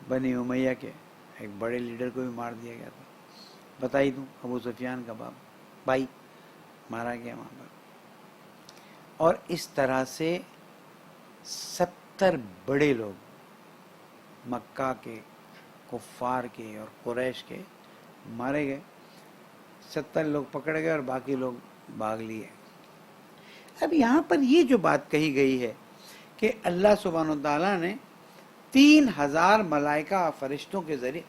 بنی امیہ کے ایک بڑے لیڈر کو بھی مار دیا گیا تھا، بتا ہی دوں ابو سفیان کا باپ بھائی مارا گیا وہاں پر۔ اور اس طرح سے 70 بڑے لوگ مکہ کے کفار کے اور قریش کے مارے گئے. 70 لوگ پکڑے گئے اور باقی لوگ بھاگ لیے. اب یہاں پر یہ جو بات کہی گئی ہے کہ اللہ سبحانہ وتعالیٰ نے 3000 ملائکہ فرشتوں کے ذریعے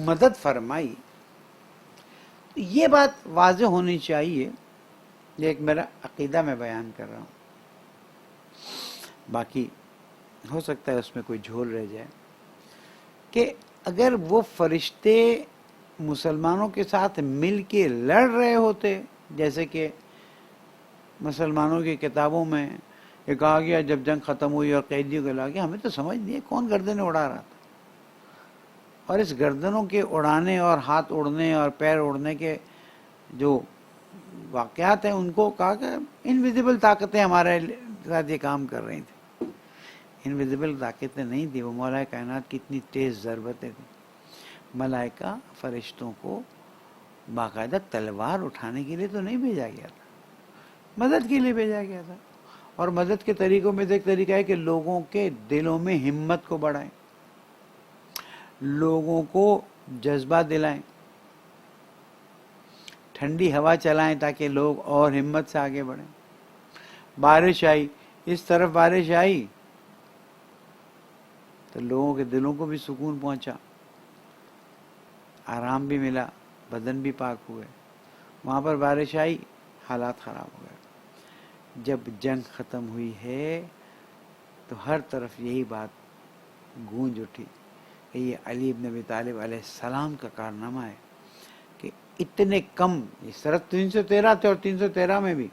مدد فرمائی، یہ بات واضح ہونی چاہیے. یہ ایک میرا عقیدہ میں بیان کر رہا ہوں، باقی ہو سکتا ہے اس میں کوئی جھول رہ جائے، کہ اگر وہ فرشتے مسلمانوں کے ساتھ مل کے لڑ رہے ہوتے، جیسے کہ مسلمانوں کی کتابوں میں یہ کہا گیا جب جنگ ختم ہوئی اور قیدیوں کو لا گیا، ہمیں تو سمجھ نہیں ہے کون گردنیں اڑا رہا تھا. اور اس گردنوں کے اڑانے اور ہاتھ اڑنے اور پیر اڑنے کے جو واقعات ہیں ان کو کہا کہ انویزیبل طاقتیں ہمارے ساتھ یہ کام کر رہی تھیں. انویزیبل طاقتیں نہیں تھیں، وہ مولا کائنات کی اتنی تیز ضربتیں تھیں. ملائکہ فرشتوں کو باقاعدہ تلوار اٹھانے کے لیے تو نہیں بھیجا گیا تھا، مدد کے لیے بھیجا گیا تھا. اور مدد کے طریقوں میں سے ایک طریقہ ہے کہ لوگوں کے دلوں میں ہمت کو بڑھائیں، لوگوں کو جذبہ دلائیں، ٹھنڈی ہوا چلائیں تاکہ لوگ اور ہمت سے آگے بڑھیں. بارش آئی، اس طرف بارش آئی تو لوگوں کے دلوں کو بھی سکون پہنچا، آرام بھی ملا، بدن بھی پاک ہوئے. وہاں پر بارش آئی، حالات خراب ہو گئے. جب جنگ ختم ہوئی ہے تو ہر طرف یہی بات گونج اٹھی کہ یہ علی بن ابی طالب علیہ السلام کا کارنامہ ہے کہ اتنے کم، اس طرح 313 تھے اور 313 میں بھی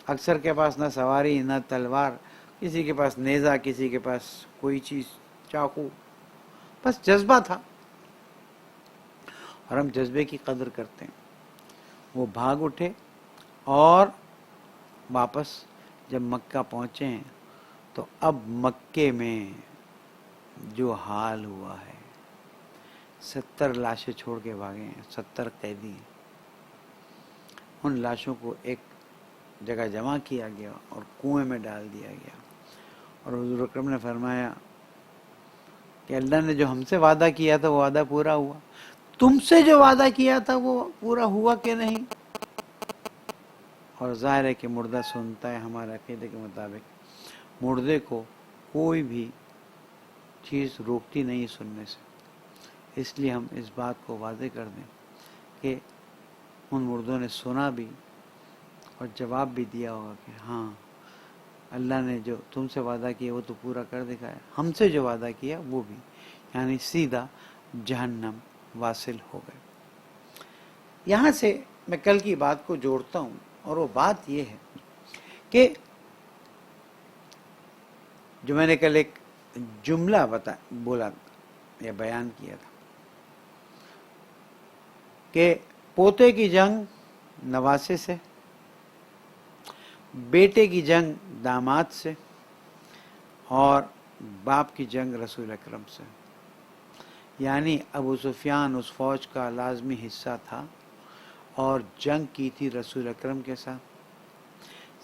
اکثر کے پاس نہ سواری نہ تلوار، کسی کے پاس نیزہ، کسی کے پاس کوئی چیز، چاقو، بس جذبہ تھا. اور ہم جذبے کی قدر کرتے ہیں. وہ بھاگ اٹھے اور واپس جب مکہ پہنچے ہیں تو اب مکے میں جو حال ہوا ہے، 70 لاشیں چھوڑ کے بھاگے ہیں، 70 قیدی ہیں. ان لاشوں کو ایک جگہ جمع کیا گیا اور کنویں میں ڈال دیا گیا. اور حضور اکرم نے فرمایا کہ اللہ نے جو ہم سے وعدہ کیا تھا وہ وعدہ پورا ہوا، تم سے جو وعدہ کیا تھا وہ پورا ہوا کہ نہیں؟ اور ظاہر ہے کہ مردہ سنتا ہے. ہمارے عقیدے کے مطابق مردے کو کوئی بھی چیز روکتی نہیں سننے سے. اس لیے ہم اس بات کو واضح کر دیں کہ ان مردوں نے سنا بھی اور جواب بھی دیا ہوگا کہ ہاں اللہ نے جو تم سے وعدہ کیا وہ تو پورا کر دکھایا، ہم سے جو وعدہ کیا وہ بھی، یعنی سیدھا جہنم واصل ہو گئے. یہاں سے میں کل کی بات کو جوڑتا ہوں، اور وہ بات یہ ہے کہ جو میں نے کل ایک جملہ بولا یا بیان کیا تھا کہ پوتے کی جنگ نواسے سے، بیٹے کی جنگ داماد سے، اور باپ کی جنگ رسول اکرم سے. یعنی ابو سفیان اس فوج کا لازمی حصہ تھا اور جنگ کی تھی رسول اکرم کے ساتھ.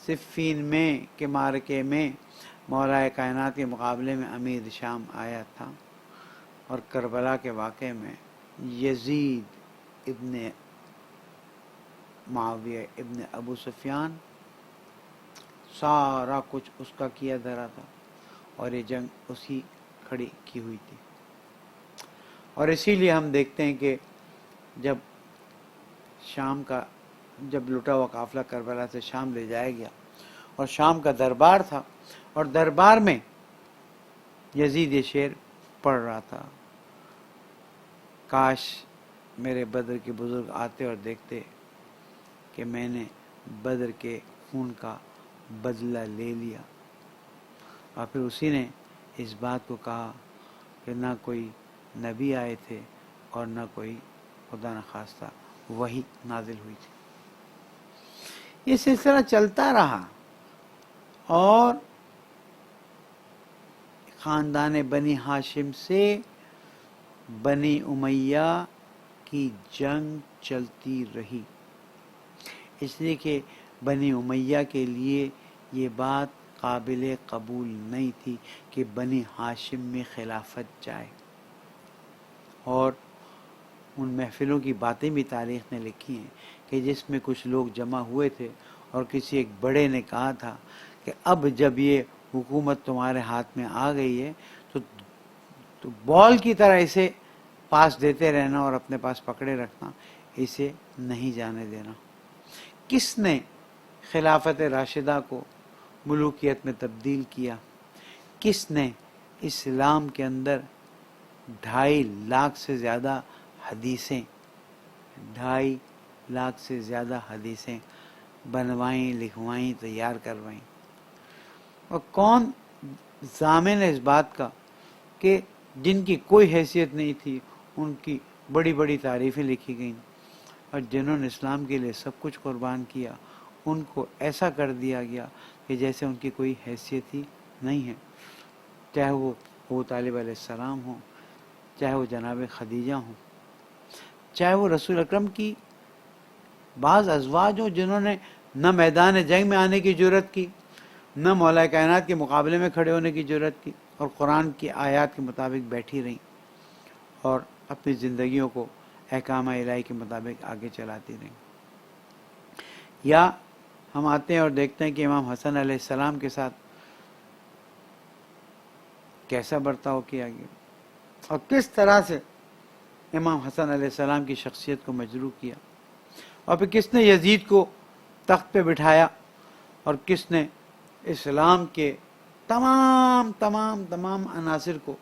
صفین میں کے معرکے میں مولا کائنات کے مقابلے میں امیر شام آیا تھا، اور کربلا کے واقعے میں یزید ابن معاویہ ابن ابو سفیان سارا کچھ اس کا کیا دھرا تھا، اور یہ جنگ اسی کھڑی کی ہوئی تھی. اور اسی لیے ہم دیکھتے ہیں کہ جب شام کا لٹا ہوا قافلہ کربلا سے شام لے جایا گیا اور شام کا دربار تھا، اور دربار میں یزید یہ شعر پڑھ رہا تھا، کاش میرے بدر کے بزرگ آتے اور دیکھتے کہ میں نے بدر کے خون کا بدلہ لے لیا. اور پھر اسی نے اس بات کو کہا کہ نہ کوئی نبی آئے تھے اور نہ کوئی خدا نخواستہ وحی نازل ہوئی تھی. یہ سلسلہ چلتا رہا اور خاندان بنی ہاشم سے بنی امیہ کی جنگ چلتی رہی. اس لیے کہ بنی امیہ کے لیے یہ بات قابل قبول نہیں تھی کہ بنی ہاشم میں خلافت جائے. اور ان محفلوں کی باتیں بھی تاریخ نے لکھی ہیں کہ جس میں کچھ لوگ جمع ہوئے تھے اور کسی ایک بڑے نے کہا تھا کہ اب جب یہ حکومت تمہارے ہاتھ میں آ گئی ہے تو بال کی طرح اسے پاس دیتے رہنا اور اپنے پاس پکڑے رکھنا، اسے نہیں جانے دینا. کس نے خلافت راشدہ کو ملوکیت میں تبدیل کیا؟ کس نے اسلام کے اندر 2.5 لاکھ سے زیادہ حدیثیں 2.5 لاکھ سے زیادہ حدیثیں بنوائیں، لکھوائیں، تیار کروائیں؟ اور کون ضامن ہے اس بات کا کہ جن کی کوئی حیثیت نہیں تھی ان کی بڑی بڑی تعریفیں لکھی گئیں، اور جنہوں نے اسلام کے لیے سب کچھ قربان کیا ان کو ایسا کر دیا گیا کہ جیسے ان کی کوئی حیثیت ہی نہیں ہے، چاہے وہ ابو طالب علیہ السلام ہوں، چاہے وہ جناب خدیجہ ہوں، چاہے وہ رسول اکرم کی بعض ازواج ہوں جنہوں نے نہ میدان جنگ میں آنے کی جرت کی، نہ مولا کائنات کے مقابلے میں کھڑے ہونے کی جرت کی، اور قرآن کی آیات کے مطابق بیٹھی رہیں اور اپنی زندگیوں کو احکام الہی کے مطابق آگے چلاتی رہیں. یا ہم آتے ہیں اور دیکھتے ہیں کہ امام حسن علیہ السلام کے ساتھ کیسا برتاؤ کیا گیا اور کس طرح سے امام حسن علیہ السلام کی شخصیت کو مجروح کیا، اور پھر کس نے یزید کو تخت پہ بٹھایا اور کس نے اسلام کے تمام تمام تمام عناصر کو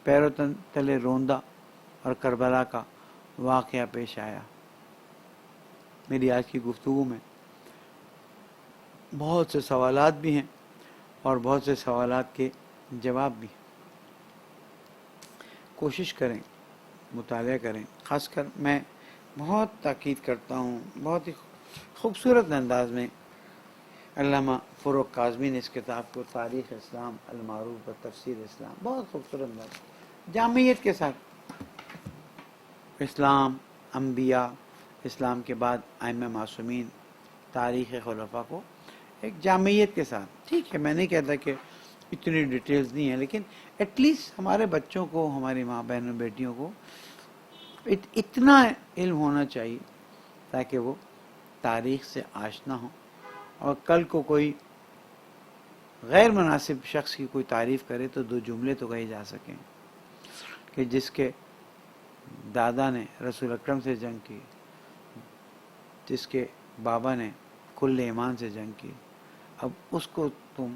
پیروں تلے روندا، اور کربلا کا واقعہ پیش آیا. میری آج کی گفتگو میں بہت سے سوالات بھی ہیں اور بہت سے سوالات کے جواب بھی. کوشش کریں، مطالعہ کریں. خاص کر میں بہت تاکید کرتا ہوں، بہت ہی خوبصورت انداز میں علامہ فروغ کاظمی نے اس کتاب کو تاریخ اسلام المعروف و تفسیر اسلام بہت خوبصورت انداز جامعیت کے ساتھ اسلام، انبیاء، اسلام کے بعد ائمہ معصومین، تاریخ خلفاء کو ایک جامعیت کے ساتھ. ٹھیک ہے، میں نہیں کہتا کہ اتنی ڈیٹیلز نہیں ہیں، لیکن ایٹ لیسٹ ہمارے بچوں کو، ہماری ماں بہنوں بیٹیوں کو اتنا علم ہونا چاہیے تاکہ وہ تاریخ سے آشنا ہوں، اور کل کو کوئی غیر مناسب شخص کی کوئی تعریف کرے تو 2 جملے تو کہے جا سکیں کہ جس کے دادا نے رسول اکرم سے جنگ کی، جس کے بابا نے کل ایمان سے جنگ کی، اب اس کو تم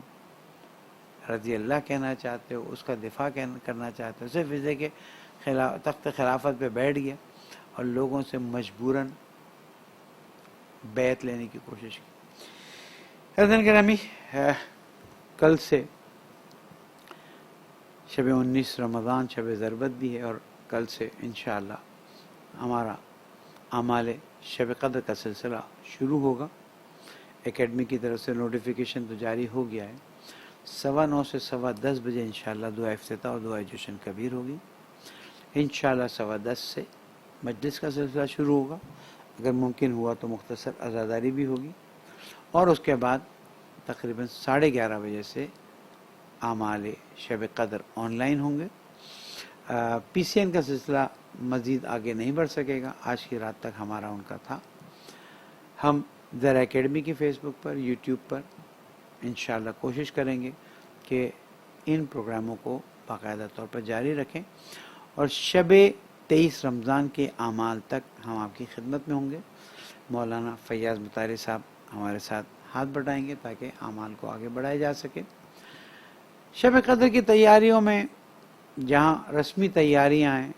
رضی اللہ کہنا چاہتے ہو، اس کا دفاع کرنا چاہتے ہو، صرف اس لیے کہ تخت خلافت پہ بیٹھ گیا اور لوگوں سے مجبوراً بیعت لینے کی کوشش کی. حضرت گرامی، کل سے شب 19 رمضان، شب ضربت بھی ہے، اور کل سے انشاءاللہ ہمارا اعمال شب قدر کا سلسلہ شروع ہوگا. اکیڈمی کی طرف سے نوٹیفیکیشن تو جاری ہو گیا ہے. 9:15 سے 10:15 بجے انشاءاللہ دعا افتتاح اور دعا جشن کبیر ہوگی. انشاءاللہ 10:15 سے مجلس کا سلسلہ شروع ہوگا. اگر ممکن ہوا تو مختصر عزاداری بھی ہوگی، اور اس کے بعد تقریباً 11:30 بجے سے اعمال شب قدر آن لائن ہوں گے. پی سی این کا سلسلہ مزید آگے نہیں بڑھ سکے گا، آج کی رات تک ہمارا ان کا تھا. ہم ذرا اکیڈمی کی فیس بک پر، یوٹیوب پر انشاءاللہ کوشش کریں گے کہ ان پروگراموں کو باقاعدہ طور پر جاری رکھیں، اور شب 23 رمضان کے اعمال تک ہم آپ کی خدمت میں ہوں گے. مولانا فیاض مطہری صاحب ہمارے ساتھ ہاتھ بٹائیں گے تاکہ اعمال کو آگے بڑھایا جا سکے. شب قدر کی تیاریوں میں جہاں رسمی تیاریاں ہیں،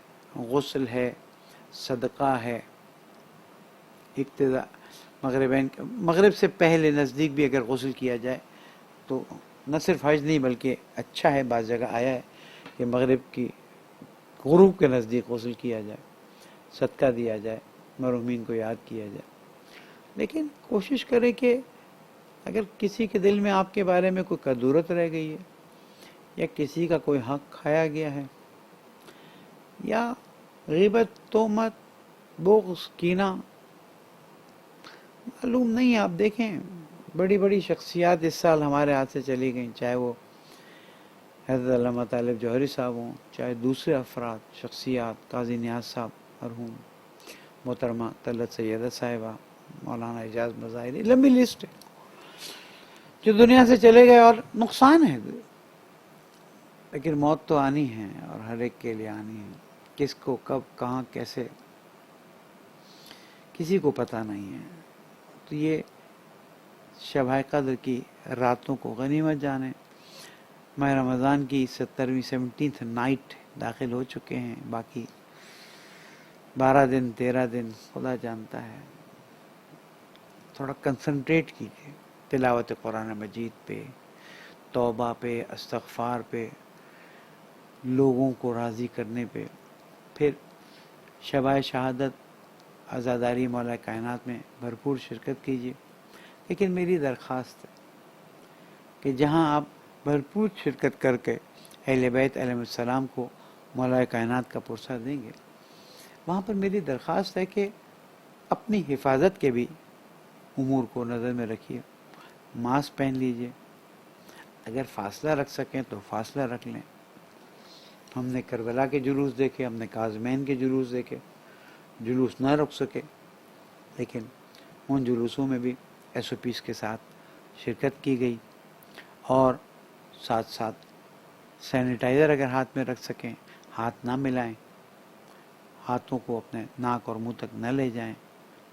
غسل ہے، صدقہ ہے، مغرب سے پہلے نزدیک بھی اگر غسل کیا جائے تو نہ صرف حج نہیں بلکہ اچھا ہے. بعض جگہ آیا ہے کہ مغرب کی غروب کے نزدیک غسل کیا جائے، صدقہ دیا جائے، مرحومین کو یاد کیا جائے. لیکن کوشش کریں کہ اگر کسی کے دل میں آپ کے بارے میں کوئی کدورت رہ گئی ہے، یا کسی کا کوئی حق کھایا گیا ہے، یا غیبت، تہمت، بغض، کینہ معلوم نہیں. آپ دیکھیں بڑی بڑی شخصیات اس سال ہمارے ہاتھ سے چلی گئیں، چاہے وہ حضرت علامہ طالب جوہری صاحب ہوں، چاہے دوسرے افراد شخصیات، قاضی نیاز صاحب مرحوم، محترمہ طلعت سیدہ صاحبہ، مولانا اعجاز مظاہری، لمبی لسٹ ہے جو دنیا سے چلے گئے. اور نقصان ہے، لیکن موت تو آنی ہے اور ہر ایک کے لیے آنی ہے. کس کو کب کہاں کیسے کسی کو پتہ نہیں ہے. تو یہ شب قدر کی راتوں کو غنیمت جانیں. ماہ رمضان کی 17ویں نائٹ داخل ہو چکے ہیں، باقی 12 دن 13 دن خدا جانتا ہے. تھوڑا کنسنٹریٹ کیجیے تلاوت قرآن مجید پہ، توبہ پہ، استغفار پہ، لوگوں کو راضی کرنے پہ. پھر شبائے شہادت عزاداری مولا کائنات میں بھرپور شرکت کیجیے. لیکن میری درخواست ہے کہ جہاں آپ بھرپور شرکت کر کے اہل بیت علیہ السلام کو مولا کائنات کا پرسہ دیں گے، وہاں پر میری درخواست ہے کہ اپنی حفاظت کے بھی امور کو نظر میں رکھیے. ماسک پہن لیجئے، اگر فاصلہ رکھ سکیں تو فاصلہ رکھ لیں. ہم نے کربلا کے جلوس دیکھے، ہم نے کاظمین کے جلوس دیکھے، جلوس نہ رک سکے، لیکن ان جلوسوں میں بھی ایس او پیز کے ساتھ شرکت کی گئی. اور ساتھ ساتھ سینیٹائزر اگر ہاتھ میں رکھ سکیں، ہاتھ نہ ملائیں، ہاتھوں کو اپنے ناک اور منہ تک نہ لے جائیں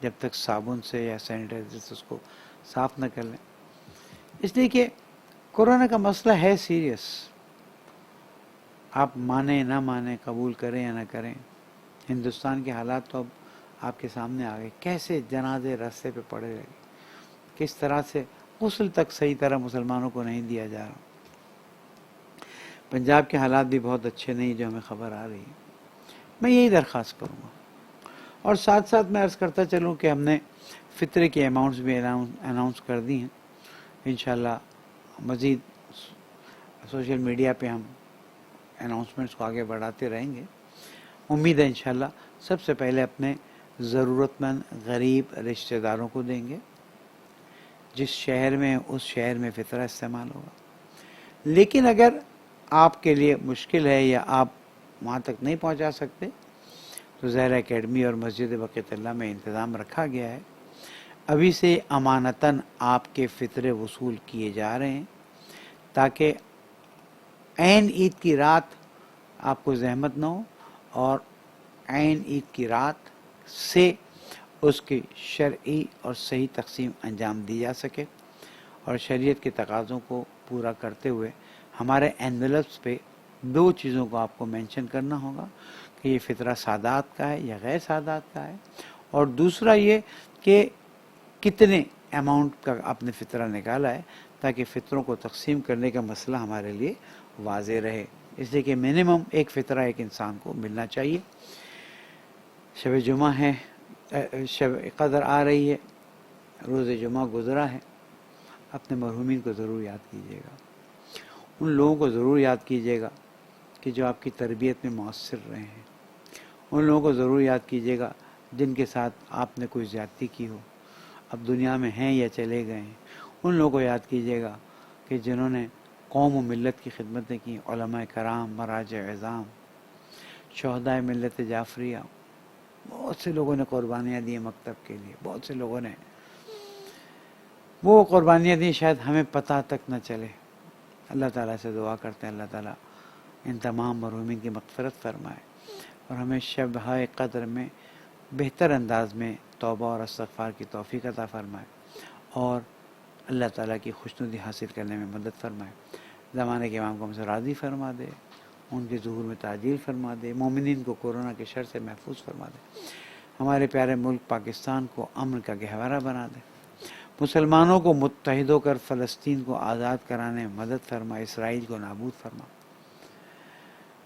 جب تک صابن سے یا سینیٹائزر سے اس کو صاف نہ کر لیں. اس لیے کہ کورونا کا مسئلہ ہے سیریس. آپ مانیں نہ مانیں، قبول کریں یا نہ کریں، ہندوستان کے حالات تو اب آپ کے سامنے آ گئے. کیسے جنازے راستے پہ پڑے رہے، کس طرح سے غسل تک صحیح طرح مسلمانوں کو نہیں دیا جا رہا. پنجاب کے حالات بھی بہت اچھے نہیں جو ہمیں خبر آ رہی ہے. میں یہی درخواست کروں گا. اور ساتھ ساتھ میں عرض کرتا چلوں کہ ہم نے فطرے کے اماؤنٹس بھی اناؤنس کر دی ہیں. انشاءاللہ مزید سوشل میڈیا پہ ہم اناؤنسمنٹس کو آگے بڑھاتے رہیں گے. امید ہے انشاءاللہ سب سے پہلے اپنے ضرورت مند غریب رشتہ داروں کو دیں گے. جس شہر میں اس شہر میں فطرہ استعمال ہوگا. لیکن اگر آپ کے لیے مشکل ہے یا آپ وہاں تک نہیں پہنچا سکتے تو زہرا اکیڈمی اور مسجد بقیت اللہ میں انتظام رکھا گیا ہے. ابھی سے امانتاً آپ کے فطرے وصول کیے جا رہے ہیں تاکہ عین عید کی رات آپ کو زحمت نہ ہو اور عین عید کی رات سے اس کی شرعی اور صحیح تقسیم انجام دی جا سکے. اور شریعت کے تقاضوں کو پورا کرتے ہوئے ہمارے اینولپس پہ 2 چیزوں کو آپ کو مینشن کرنا ہوگا کہ یہ فطرہ سادات کا ہے یا غیر سادات کا ہے، اور دوسرا یہ کہ کتنے اماؤنٹ کا آپ نے فطرہ نکالا ہے تاکہ فطروں کو تقسیم کرنے کا مسئلہ ہمارے لیے واضح رہے. اس لیے کہ منیمم ایک فطرہ ایک انسان کو ملنا چاہیے. شب جمعہ ہے، شب قدر آ رہی ہے، روز جمعہ گزرا ہے. اپنے مرحومین کو ضرور یاد کیجیے گا. ان لوگوں کو ضرور یاد کیجیے گا کہ جو آپ کی تربیت میں مؤثر رہے ہیں. ان لوگوں کو ضرور یاد کیجیے گا جن کے ساتھ آپ نے کوئی زیادتی کی ہو، اب دنیا میں ہیں یا چلے گئے ہیں. ان لوگوں کو یاد کیجیے گا کہ جنہوں نے قوم و ملت کی خدمتیں کی، علماء کرام، مراجع عظام، شہدائے ملت جعفریہ. بہت سے لوگوں نے قربانیاں دی مکتب کے لیے، بہت سے لوگوں نے وہ قربانیاں دی شاید ہمیں پتہ تک نہ چلے. اللہ تعالیٰ سے دعا کرتے ہیں اللہ تعالیٰ ان تمام مرحومین کی مغفرت فرمائے اور ہمیں شب قدر میں بہتر انداز میں توبہ اور استغفار کی توفیق عطا فرمائے اور اللہ تعالیٰ کی خوشنودی حاصل کرنے میں مدد فرمائے. زمانے کے امام کو ہم سے راضی فرما دے، ان کے ظہور میں تعجیل فرما دے، مومنین کو کورونا کے شر سے محفوظ فرما دے. ہمارے پیارے ملک پاکستان کو امن کا گہوارہ بنا دے. مسلمانوں کو متحد ہو کر فلسطین کو آزاد کرانے میں مدد فرما، اسرائیل کو نابود فرما.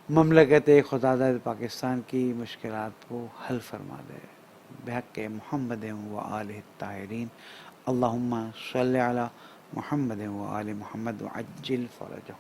مملکت خداداد پاکستان کی مشکلات کو حل فرما دے بحق محمد و آلہ الطاہرین. اللہم صلی علی محمد و آل محمد وعجل فرجہ.